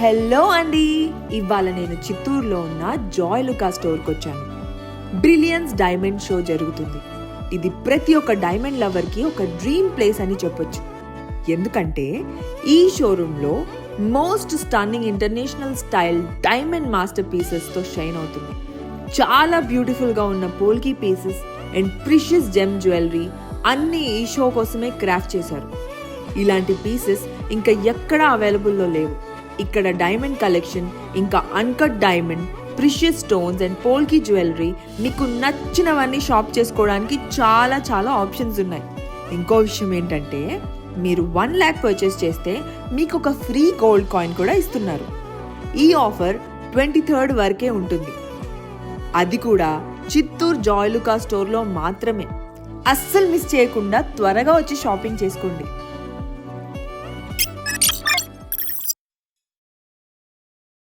Hello అండి, ఇవాళ నేను చిత్తూరులో ఉన్న జాయ్ లుకా స్టోర్కి వచ్చాను. బ్రిలియన్స్ డైమండ్ షో జరుగుతుంది. ఇది ప్రతి ఒక్క డైమండ్ లవర్కి ఒక డ్రీమ్ ప్లేస్ అని చెప్పొచ్చు. ఎందుకంటే ఈ షోరూంలో most stunning international style diamond master పీసెస్తో షైన్ అవుతుంది. చాలా బ్యూటిఫుల్గా ఉన్న polki pieces and precious gem jewellery అన్నీ ఈ షో కోసమే క్రాఫ్ట్ చేశారు. ఇలాంటి పీసెస్ ఇంకా ఎక్కడా అవైలబుల్లో లేవు. ఇక్కడ డైమండ్ కలెక్షన్, ఇంకా uncut diamond, precious stones and polki jewellery మీకు నచ్చినవన్నీ షాప్ చేసుకోవడానికి చాలా చాలా ఆప్షన్స్ ఉన్నాయి. ఇంకో విషయం ఏంటంటే మీరు 1 lakh పర్చేస్ చేస్తే మీకు ఒక ఫ్రీ గోల్డ్ కాయిన్ కూడా ఇస్తున్నారు. ఈ ఆఫర్ 23rd వరకే ఉంటుంది. అది కూడా చిత్తూరు జాయ్ లుకా స్టోర్లో మాత్రమే. అస్సలు మిస్ చేయకుండా త్వరగా వచ్చి షాపింగ్ చేసుకోండి.